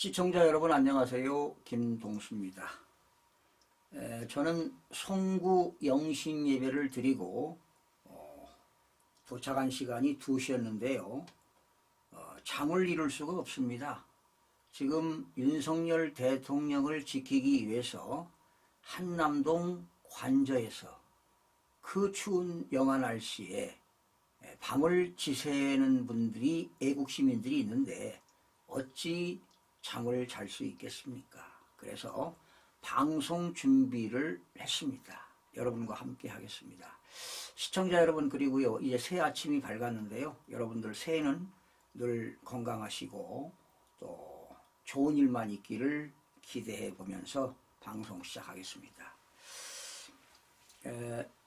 시청자 여러분 안녕하세요. 김동수입니다. 저는 송구 영신 예배를 드리고 도착한 시간이 2시였는데요. 잠을 이룰 수가 없습니다. 지금 윤석열 대통령을 지키기 위해서 한남동 관저에서 그 추운 영하 날씨에 밤을 지새는 분들이 애국 시민들이 있는데 어찌 잠을 잘 수 있겠습니까? 그래서 방송 준비를 했습니다. 여러분과 함께 하겠습니다. 시청자 여러분, 그리고요, 이제 새 아침이 밝았는데요. 여러분들 새해는 늘 건강하시고 또 좋은 일만 있기를 기대해 보면서 방송 시작하겠습니다.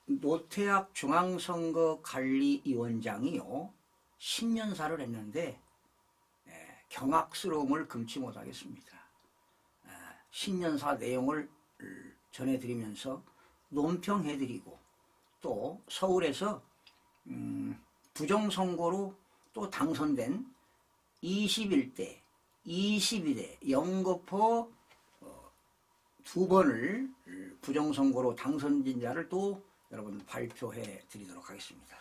노태학 중앙선거관리위원장이요, 신년사를 했는데 경악스러움을 금치 못하겠습니다. 신년사 내용을 전해드리면서 논평해드리고 또 서울에서 부정선거로 또 당선된 21대, 22대 영거포 2번을 부정선거로 당선된 자를 또 여러분 발표해 드리도록 하겠습니다.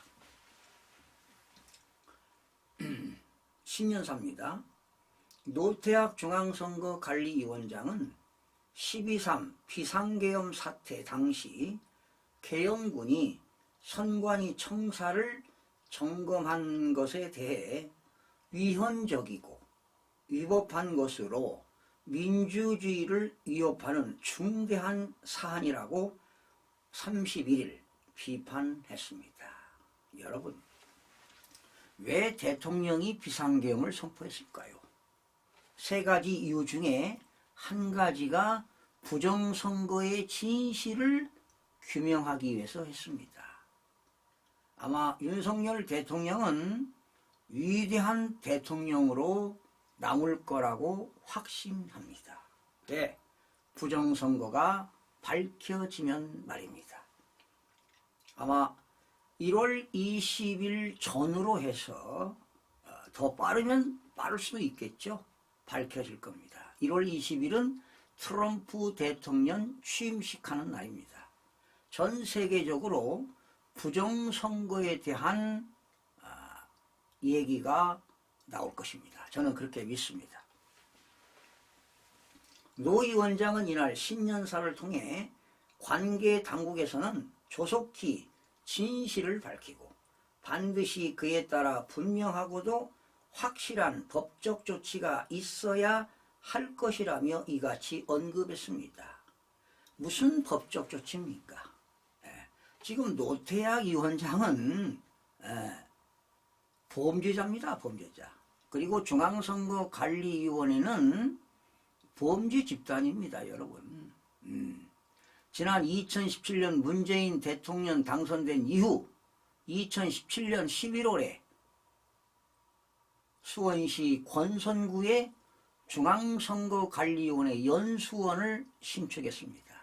신년사입니다. 노태학 중앙선거관리위원장은 12.3 비상계엄 사태 당시 계엄군이 선관위 청사를 점검한 것에 대해 위헌적이고 위법한 것으로 민주주의를 위협하는 중대한 사안이라고 31일 비판했습니다. 여러분, 왜 대통령이 비상계엄을 선포했을까요? 세 가지 이유 중에 한 가지가 부정선거의 진실을 규명하기 위해서 했습니다. 아마 윤석열 대통령은 위대한 대통령으로 남을 거라고 확신합니다. 네, 부정선거가 밝혀지면 말입니다. 아마 1월 20일 전후로 해서 더 빠르면 빠를 수도 있겠죠. 밝혀질 겁니다. 1월 20일은 트럼프 대통령 취임식하는 날입니다. 전 세계적으로 부정선거에 대한 얘기가 나올 것입니다. 저는 그렇게 믿습니다. 노 위원장은 이날 신년사를 통해 관계 당국에서는 조속히 진실을 밝히고 반드시 그에 따라 분명하고도 확실한 법적 조치가 있어야 할 것이라며 이같이 언급했습니다. 무슨 법적 조치입니까? 지금 노태학 위원장은 범죄자입니다. 범죄자. 그리고 중앙선거관리위원회는 범죄 집단입니다. 여러분. 지난 2017년 문재인 대통령 당선된 이후 2017년 11월에 수원시 권선구에 중앙선거관리위원회 연수원을 신축했습니다.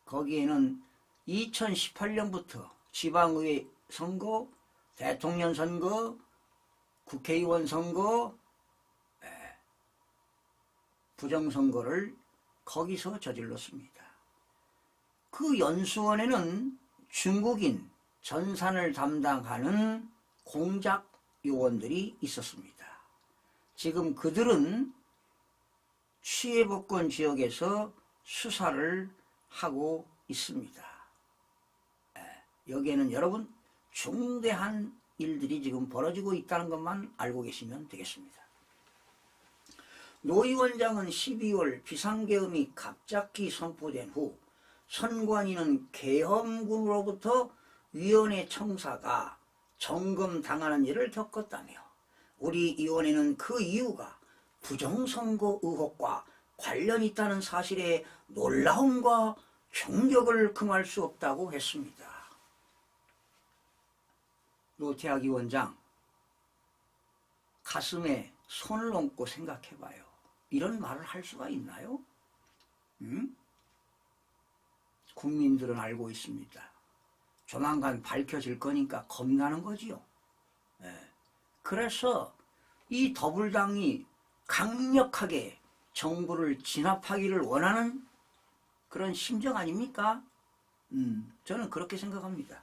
거기에는 2018년부터 지방의회 선거, 대통령 선거, 국회의원 선거, 부정선거를 거기서 저질렀습니다. 그 연수원에는 중국인 전산을 담당하는 공작 요원들이 있었습니다. 지금 그들은 취해복권 지역에서 수사를 하고 있습니다. 여기에는 여러분 중대한 일들이 지금 벌어지고 있다는 것만 알고 계시면 되겠습니다. 노 위원장은 12월 비상계엄이 갑자기 선포된 후 선관위는 계엄군으로부터 위원회 청사가 점검당하는 일을 겪었다며 우리 위원회는 그 이유가 부정선거 의혹과 관련 있다는 사실에 놀라움과 충격을 금할 수 없다고 했습니다. 노태학 위원장, 가슴에 손을 얹고 생각해봐요. 이런 말을 할 수가 있나요? 국민들은 알고 있습니다. 조만간 밝혀질 거니까 겁나는 거지요. 그래서 이 더불당이 강력하게 정부를 진압하기를 원하는 그런 심정 아닙니까? 저는 그렇게 생각합니다.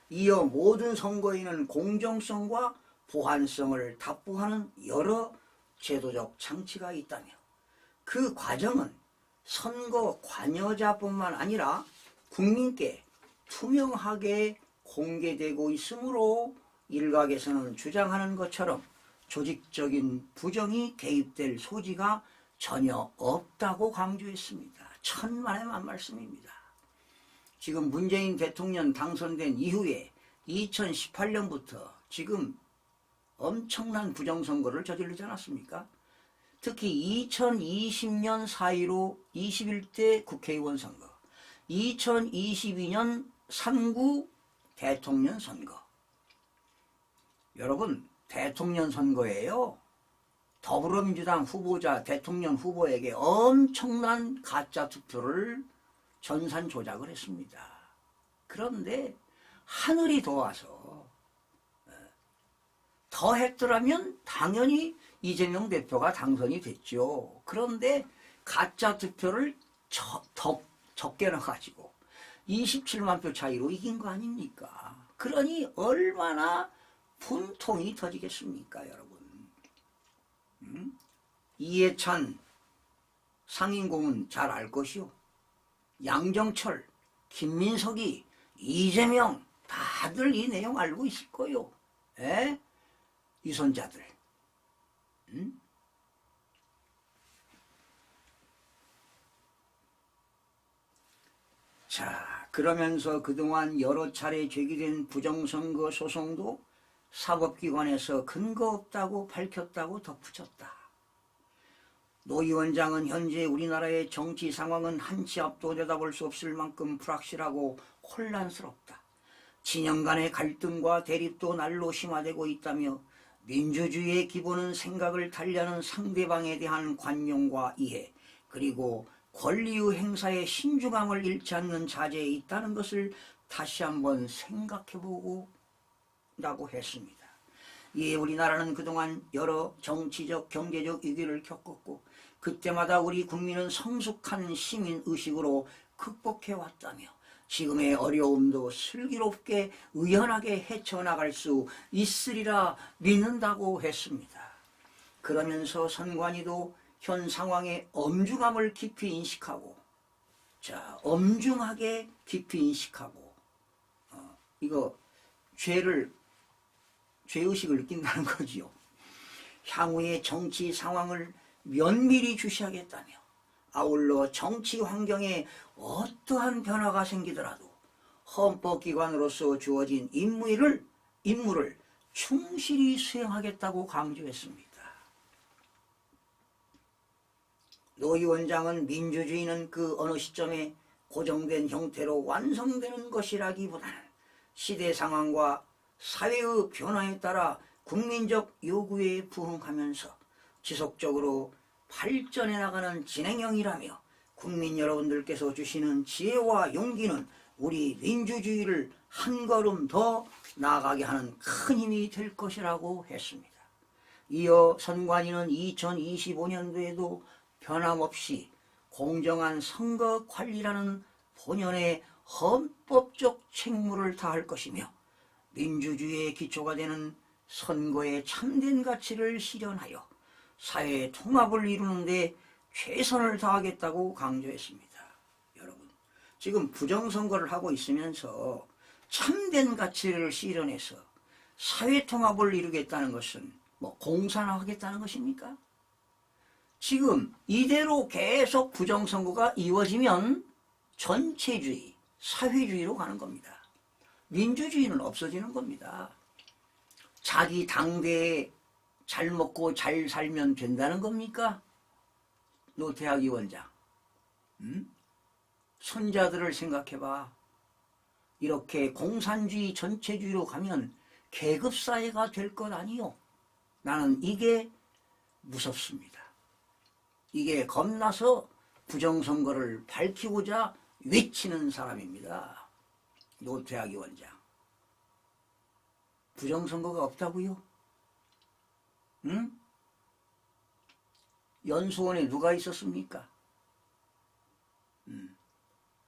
이어 모든 선거에는 공정성과 보안성을 답보하는 여러 제도적 장치가 있다며 그 과정은 선거 관여자뿐만 아니라 국민께 투명하게 공개되고 있으므로 일각에서는 주장하는 것처럼 조직적인 부정이 개입될 소지가 전혀 없다고 강조했습니다. 천만의 말씀입니다. 지금 문재인 대통령 당선된 이후에 2018년부터 지금 엄청난 부정선거를 저지르지 않았습니까? 특히 2020년 4.15 21대 국회의원 선거, 2022년 3구 대통령 선거. 여러분, 대통령 선거에요, 더불어민주당 후보자 대통령 후보에게 엄청난 가짜 투표를 전산 조작을 했습니다. 그런데 하늘이 도와서 더 했더라면 당연히 이재명 대표가 당선이 됐죠. 그런데 가짜 투표를 적게 넣어가지고 27만 표 차이로 이긴 거 아닙니까? 그러니 얼마나 분통이 터지겠습니까, 여러분? 이해찬 상임고문 잘 알 것이요. 양정철, 김민석이, 이재명 다들 이 내용 알고 있을 거요. 에? 유선자들. 자, 그러면서 그동안 여러 차례 제기된 부정선거 소송도 사법기관에서 근거 없다고 밝혔다고 덧붙였다. 노 위원장은 현재 우리나라의 정치 상황은 한치 앞도 내다볼 수 없을 만큼 불확실하고 혼란스럽다. 진영 간의 갈등과 대립도 날로 심화되고 있다며 민주주의의 기본은 생각을 달리하는 상대방에 대한 관용과 이해, 그리고 권리의 행사에 신중함을 잃지 않는 자제에 있다는 것을 다시 한번 생각해보고 라고 했습니다. 이에 우리나라는 그동안 여러 정치적, 경제적 위기를 겪었고 그때마다 우리 국민은 성숙한 시민의식으로 극복해왔다며 지금의 어려움도 슬기롭게 의연하게 헤쳐나갈 수 있으리라 믿는다고 했습니다. 그러면서 선관위도 현 상황의 엄중함을 깊이 인식하고, 자, 엄중하게 깊이 인식하고, 이거 죄의식을 느낀다는 거지요. 향후의 정치 상황을 면밀히 주시하겠다며 아울러 정치 환경에 어떠한 변화가 생기더라도 헌법기관으로서 주어진 임무를 충실히 수행하겠다고 강조했습니다. 노 위원장은 민주주의는 그 어느 시점에 고정된 형태로 완성되는 것이라기보다는 시대 상황과 사회의 변화에 따라 국민적 요구에 부응하면서 지속적으로 발전해 나가는 진행형이라며 국민 여러분들께서 주시는 지혜와 용기는 우리 민주주의를 한 걸음 더 나아가게 하는 큰 힘이 될 것이라고 했습니다. 이어 선관위는 2025년도에도 변함없이 공정한 선거 관리라는 본연의 헌법적 책무를 다할 것이며 민주주의의 기초가 되는 선거의 참된 가치를 실현하여 사회의 통합을 이루는 데 최선을 다하겠다고 강조했습니다. 여러분, 지금 부정선거를 하고 있으면서 참된 가치를 실현해서 사회 통합을 이루겠다는 것은 뭐 공산화 하겠다는 것입니까? 지금 이대로 계속 부정선거가 이루어지면 전체주의, 사회주의로 가는 겁니다. 민주주의는 없어지는 겁니다. 자기 당대에 잘 먹고 잘 살면 된다는 겁니까? 노태학 위원장. 손자들을 생각해봐. 이렇게 공산주의, 전체주의로 가면 계급사회가 될 것 아니요. 나는 이게 무섭습니다. 이게 겁나서 부정선거를 밝히고자 외치는 사람입니다. 노태학 위원장. 부정선거가 없다고요? 응? 연수원에 누가 있었습니까?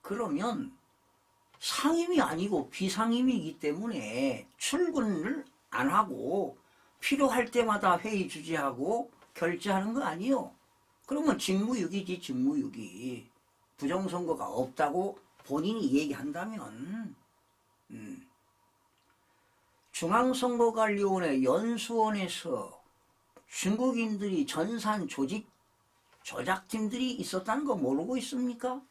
그러면 상임이 아니고 비상임이기 때문에 출근을 안 하고 필요할 때마다 회의 주재하고 결재하는 거 아니요? 그러면 직무유기지, 직무유기. 부정선거가 없다고 본인이 얘기한다면 중앙선거관리원회 연수원에서 중국인들이 전산 조직 조작팀들이 있었다는 거 모르고 있습니까?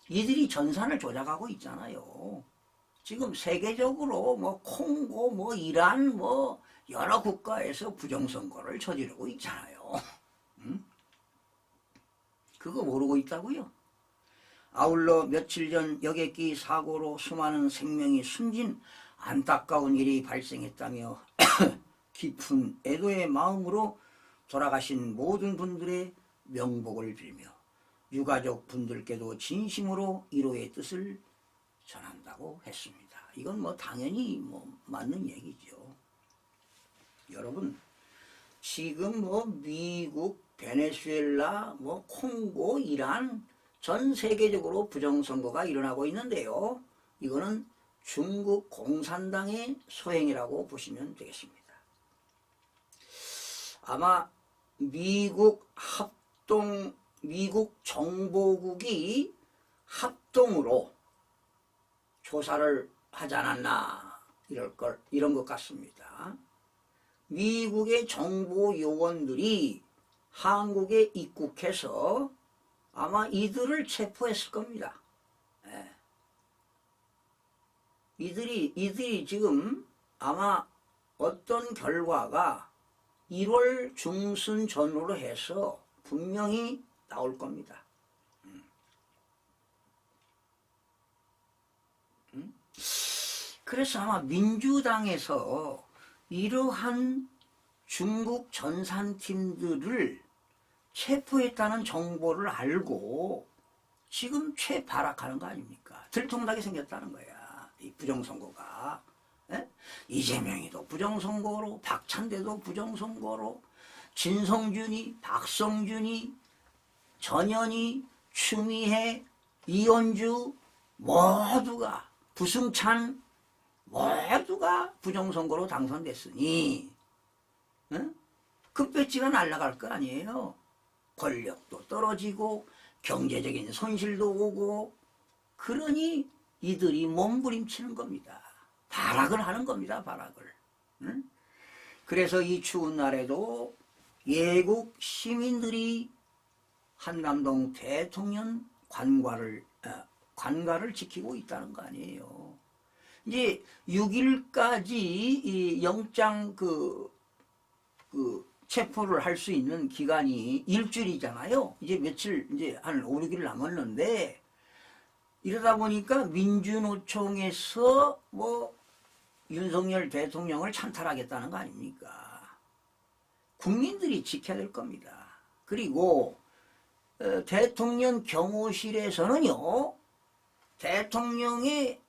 이들이 전산을 조작하고 있잖아요. 지금 세계적으로 뭐 콩고 뭐 이란 뭐 여러 국가에서 부정선거를 저지르고 있잖아요. 그거 모르고 있다고요? 아울러 며칠 전 여객기 사고로 수많은 생명이 숨진 안타까운 일이 발생했다며 깊은 애도의 마음으로 돌아가신 모든 분들의 명복을 빌며 유가족 분들께도 진심으로 위로의 뜻을 전한다고 했습니다. 이건 뭐 당연히 뭐 맞는 얘기죠. 여러분, 지금 뭐 미국, 베네수엘라, 뭐 콩고, 이란 전 세계적으로 부정선거가 일어나고 있는데요. 이거는 중국 공산당의 소행이라고 보시면 되겠습니다. 아마 미국 정보국이 합동으로 조사를 하지 않았나 이런 것 같습니다. 미국의 정보 요원들이 한국에 입국해서 아마 이들을 체포했을 겁니다. 이들이 지금 아마 어떤 결과가 1월 중순 전후로 해서 분명히 나올 겁니다. 그래서 아마 민주당에서 이러한 중국 전산팀들을 체포했다는 정보를 알고 지금 최발악하는 거 아닙니까? 들통나게 생겼다는 거야. 이 부정선거가. 이재명이도 부정선거로, 박찬대도 부정선거로, 진성준이, 박성준이, 전현희, 추미애, 이현주 모두가, 부승찬 모두가 부정선거로 당선됐으니 급배지가 날아갈 거 아니에요. 권력도 떨어지고 경제적인 손실도 오고 그러니 이들이 몸부림치는 겁니다. 발악을 하는 겁니다. 발악을. 그래서 이 추운 날에도 예국 시민들이 한남동 대통령 관가를 지키고 있다는 거 아니에요. 이제 6일까지 이 영장 체포를 할 수 있는 기간이 일주일이잖아요. 이제 며칠, 이제 한 5, 6일 남았는데, 이러다 보니까 민주노총에서 뭐, 윤석열 대통령을 찬탈하겠다는 거 아닙니까? 국민들이 지켜야 될 겁니다. 그리고, 대통령 경호실에서는요, 대통령의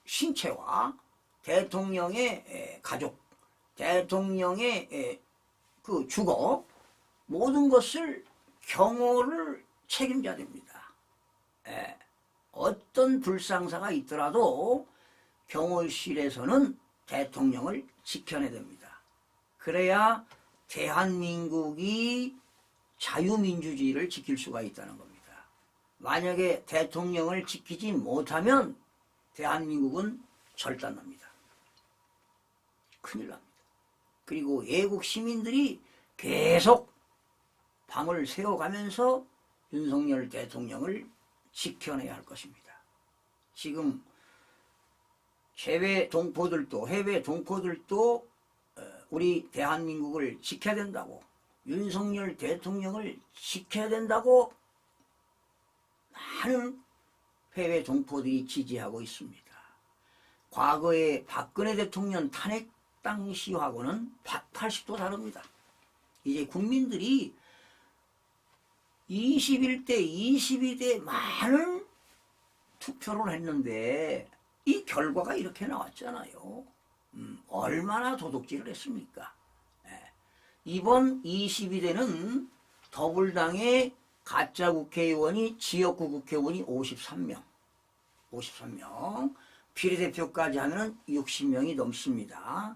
신체와 대통령의 가족, 대통령의 주거 모든 것을 경호를 책임져야 됩니다. 어떤 불상사가 있더라도 경호실에서는 대통령을 지켜내야 됩니다. 그래야 대한민국이 자유민주주의를 지킬 수가 있다는 겁니다. 만약에 대통령을 지키지 못하면 대한민국은 절단납니다. 큰일 납니다. 그리고 애국 시민들이 계속 밤을 새워가면서 윤석열 대통령을 지켜내야 할 것입니다. 지금 해외 동포들도 우리 대한민국을 지켜야 된다고, 윤석열 대통령을 지켜야 된다고 많은 해외 동포들이 지지하고 있습니다. 과거에 박근혜 대통령 탄핵 당시하고는 180도 다릅니다. 이제 국민들이 21대, 22대 많은 투표를 했는데 이 결과가 이렇게 나왔잖아요. 얼마나 도둑질을 했습니까? 이번 22대는 더불당의 가짜 국회의원이 지역구 국회의원이 53명, 비례대표까지 하면 60명이 넘습니다.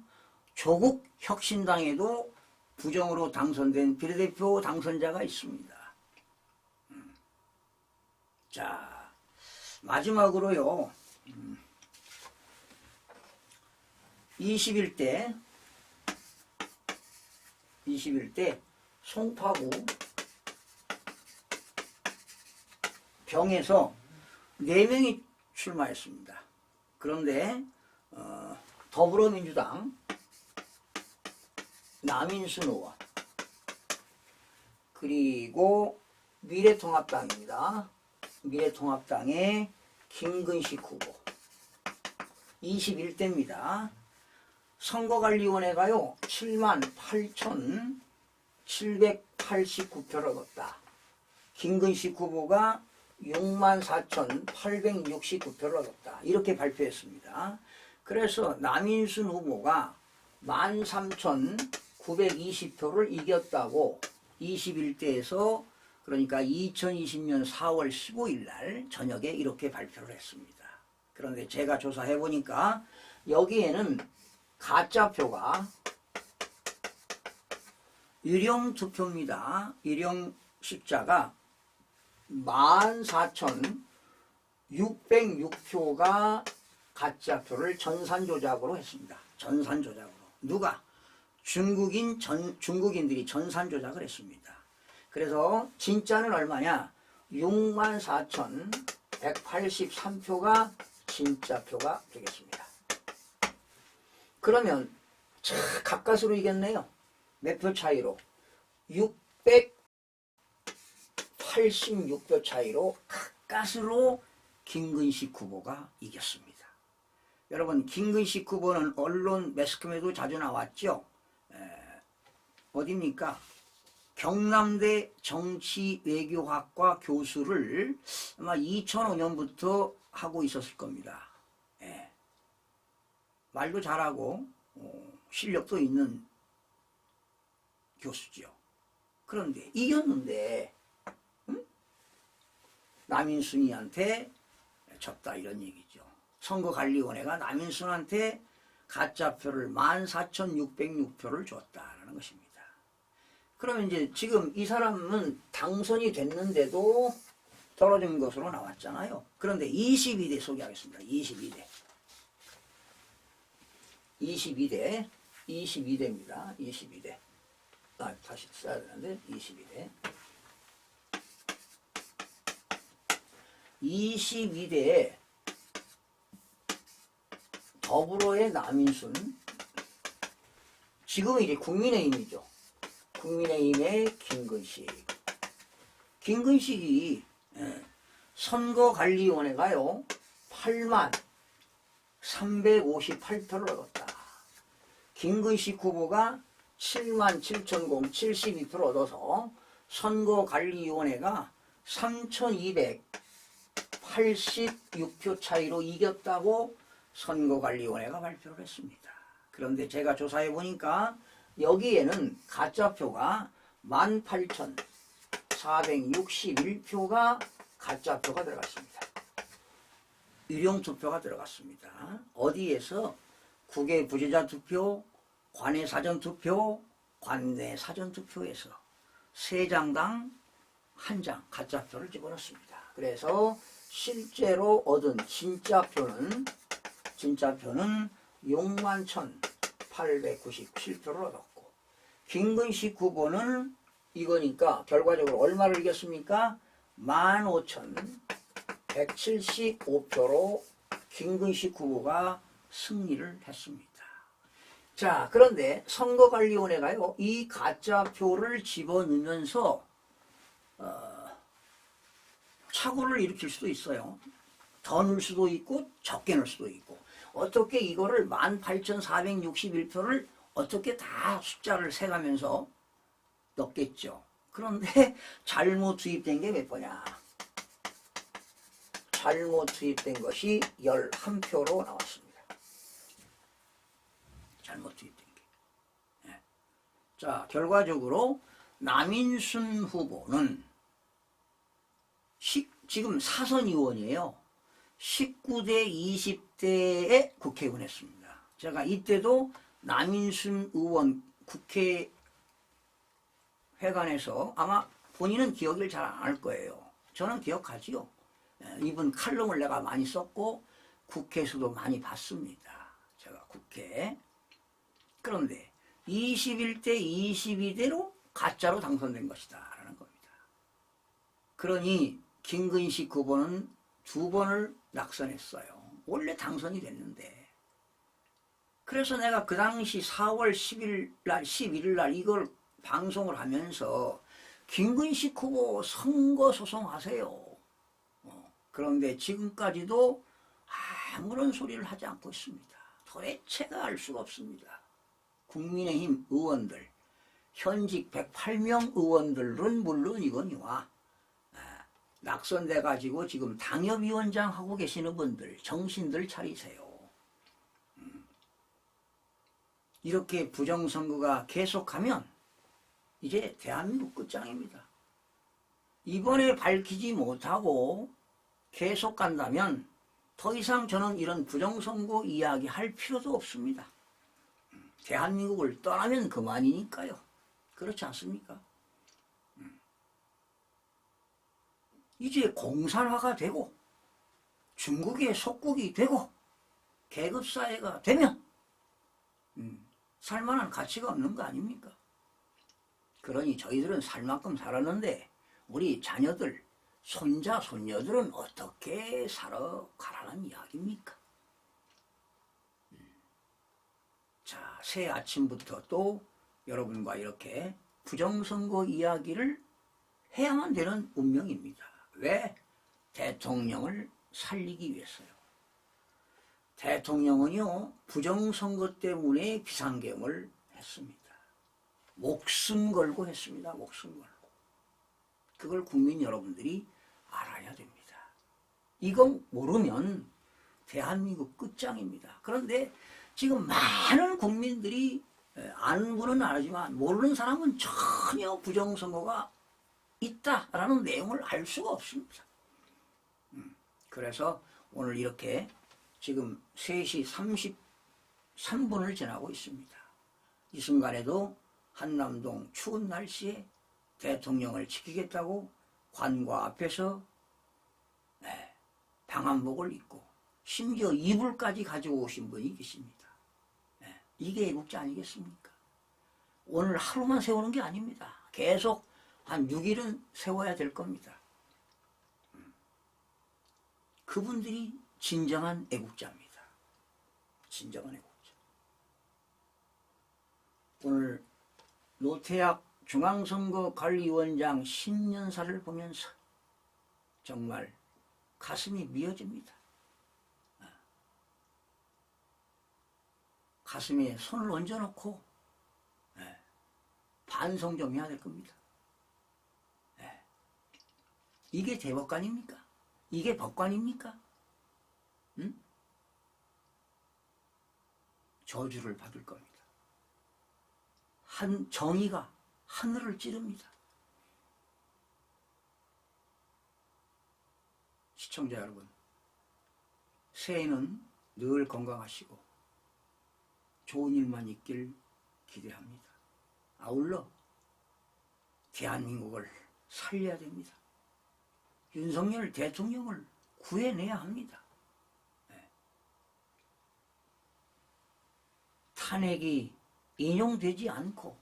조국 혁신당에도 부정으로 당선된 비례대표 당선자가 있습니다. 자, 마지막으로요. 21대 송파구 병에서 4명이 출마했습니다. 그런데 더불어민주당 남인순 의원 그리고 미래통합당입니다. 미래통합당의 김근식 후보 21대입니다. 선거관리위원회가요 78,789표를 얻었다. 김근식 후보가 64,869표를 얻었다. 이렇게 발표했습니다. 그래서 남인순 후보가 13,920표를 이겼다고 21대에서 그러니까 2020년 4월 15일 날 저녁에 이렇게 발표를 했습니다. 그런데 제가 조사해 보니까 여기에는 가짜표가 유령 투표입니다. 유령 십자가 14,606표가 가짜표를 전산조작으로 했습니다. 전산조작으로. 누가? 중국인들이 전산조작을 했습니다. 그래서 진짜는 얼마냐? 64,183표가 진짜표가 되겠습니다. 그러면 가까스로 이겼네요. 몇 표 차이로? 686표 차이로 가까스로 김근식 후보가 이겼습니다. 여러분, 김근식 후보는 언론 매스컴에도 자주 나왔죠. 어디입니까? 경남대 정치외교학과 교수를 아마 2005년부터 하고 있었을 겁니다. 말도 잘하고 실력도 있는 교수죠. 그런데 이겼는데 남인순이한테 졌다 이런 얘기죠. 선거관리위원회가 남인순한테 가짜표를 14,606표를 줬다라는 것입니다. 그러면 이제 지금 이 사람은 당선이 됐는데도 떨어진 것으로 나왔잖아요. 그런데 22대 소개하겠습니다. 22대입니다. 22대. 다시 써야 되는데 22대. 22대에 더불어의 남인순, 지금은 이제 국민의힘이죠. 국민의힘의 김근식이 선거관리위원회가요 83,358표를 얻었다. 김근식 후보가 77,072표를 얻어서 선거관리위원회가 3,286표 차이로 이겼다고 선거관리위원회가 발표를 했습니다. 그런데 제가 조사해 보니까 여기에는 가짜표가 18,461표가 가짜표가 들어갔습니다. 유령투표가 들어갔습니다. 어디에서? 국외 부재자 투표, 관외 사전투표, 관내 사전투표에서 3장당 1장 가짜표를 집어넣습니다. 그래서 실제로 얻은 진짜표는 61,897표를 얻었고, 김근식 후보는 이거니까 결과적으로 얼마를 이겼습니까? 15,175표로 김근식 후보가 승리를 했습니다. 자, 그런데 선거관리위원회가요 이 가짜표를 집어넣으면서 착오를 일으킬 수도 있어요. 더 넣을 수도 있고 적게 넣을 수도 있고. 어떻게 이거를 18,461표를 어떻게 다 숫자를 세가면서 넣겠죠. 그런데 잘못 투입된 게 몇 번이야? 잘못 투입된 것이 11표로 나왔습니다. 잘못 투입된 게. 자, 결과적으로 남인순 후보는 지금 사선 의원이에요. 19대 20대에 국회의원 했습니다. 제가 이때도 남인순 의원 국회회관에서 아마 본인은 기억을 잘 안 할 거예요. 저는 기억하지요. 이분 칼럼을 내가 많이 썼고 국회에서도 많이 봤습니다. 제가 국회. 그런데 21대 22대로 가짜로 당선된 것이다 라는 겁니다. 그러니 김근식 후보는 2번을 낙선했어요. 원래 당선이 됐는데. 그래서 내가 그 당시 4월 10일 날 11일 날 이걸 방송을 하면서 김근식 후보 선거소송하세요. 그런데 지금까지도 아무런 소리를 하지 않고 있습니다. 도대체가 알 수가 없습니다. 국민의힘 의원들, 현직 108명 의원들은 물론이거니와 낙선돼 가지고 지금 당협위원장 하고 계시는 분들 정신들 차리세요. 이렇게 부정선거가 계속하면 이제 대한민국 끝장입니다. 이번에 밝히지 못하고 계속 간다면 더 이상 저는 이런 부정선거 이야기 할 필요도 없습니다. 대한민국을 떠나면 그만이니까요. 그렇지 않습니까? 이제 공산화가 되고 중국의 속국이 되고 계급사회가 되면 살만한 가치가 없는 거 아닙니까? 그러니 저희들은 살 만큼 살았는데 우리 자녀들, 손자, 손녀들은 어떻게 살아가라는 이야기입니까? 자, 새 아침부터 또 여러분과 이렇게 부정선거 이야기를 해야만 되는 운명입니다. 왜? 대통령을 살리기 위해서요. 대통령은요, 부정선거 때문에 비상계엄을 했습니다. 목숨 걸고 했습니다. 목숨 걸고. 그걸 국민 여러분들이 알아야 됩니다. 이건 모르면 대한민국 끝장입니다. 그런데 지금 많은 국민들이 아는 분은 알지만 모르는 사람은 전혀 부정선거가 있다라는 내용을 알 수가 없습니다. 그래서 오늘 이렇게 지금 3시 33분을 지나고 있습니다. 이 순간에도 한남동 추운 날씨에 대통령을 지키겠다고 관과 앞에서 방한복을 입고 심지어 이불까지 가지고 오신 분이 계십니다. 이게 애국자 아니겠습니까? 오늘 하루만 세우는 게 아닙니다. 계속 한 6일은 세워야 될 겁니다. 그분들이 진정한 애국자입니다. 진정한 애국자. 오늘 노태학 중앙선거관리위원장 신년사를 보면서 정말 가슴이 미어집니다. 가슴에 손을 얹어놓고 반성 좀 해야 될 겁니다. 이게 대법관입니까? 이게 법관입니까? 응? 저주를 받을 겁니다. 정의가 하늘을 찌릅니다. 시청자 여러분, 새해는 늘 건강하시고 좋은 일만 있길 기대합니다. 아울러 대한민국을 살려야 됩니다. 윤석열 대통령을 구해내야 합니다. 탄핵이 인용되지 않고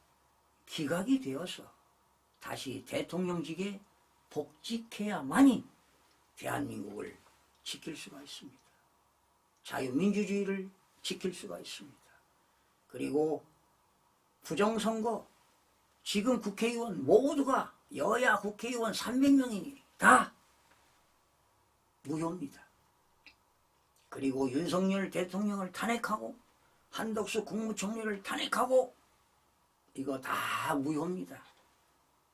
기각이 되어서 다시 대통령직에 복직해야만이 대한민국을 지킬 수가 있습니다. 자유민주주의를 지킬 수가 있습니다. 그리고 부정선거, 지금 국회의원 모두가 여야 국회의원 300명이니 다 무효입니다. 그리고 윤석열 대통령을 탄핵하고 한덕수 국무총리를 탄핵하고 이거 다 무효입니다.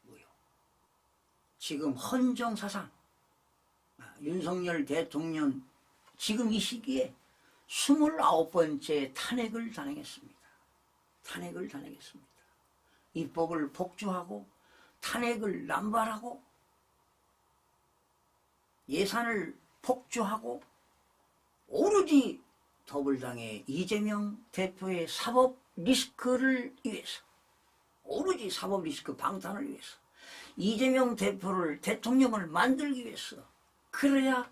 무효. 지금 헌정사상 윤석열 대통령 지금 이 시기에 29번째 탄핵을 단행했습니다. 탄핵을 단행했습니다. 입법을 복주하고 탄핵을 남발하고 예산을 폭주하고 오로지 더불당의 이재명 대표의 사법 리스크를 위해서, 오로지 사법 리스크 방탄을 위해서, 이재명 대표를 대통령을 만들기 위해서, 그래야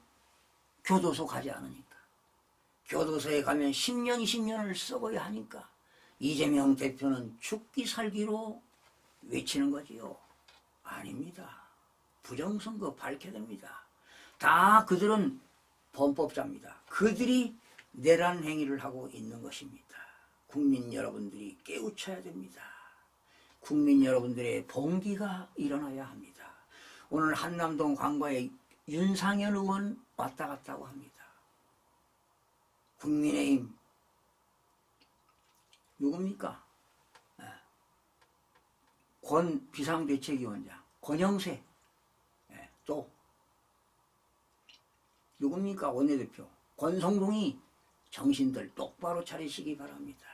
교도소 가지 않으니까, 교도소에 가면 10년 20년을 썩어야 하니까 이재명 대표는 죽기 살기로 외치는 거지요. 아닙니다. 부정선거 밝혀야 됩니다. 다 그들은 범법자입니다. 그들이 내란 행위를 하고 있는 것입니다. 국민 여러분들이 깨우쳐야 됩니다. 국민 여러분들의 봉기가 일어나야 합니다. 오늘 한남동 관과에 윤상현 의원 왔다 갔다고 합니다. 국민의힘 누굽니까? 권 비상대책위원장 권영세, 또 누굽니까? 원내대표 권성동이 정신들 똑바로 차리시기 바랍니다.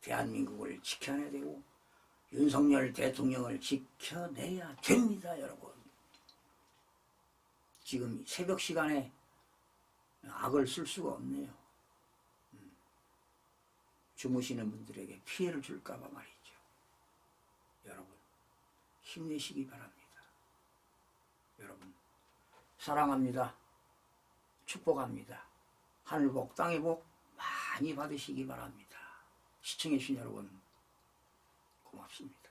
대한민국을 지켜내야 되고 윤석열 대통령을 지켜내야 됩니다, 여러분. 지금 새벽 시간에 악을 쓸 수가 없네요. 주무시는 분들에게 피해를 줄까 봐 말이죠. 여러분, 힘내시기 바랍니다. 여러분, 사랑합니다. 축복합니다. 하늘복, 땅의복 많이 받으시기 바랍니다. 시청해주신 여러분, 고맙습니다.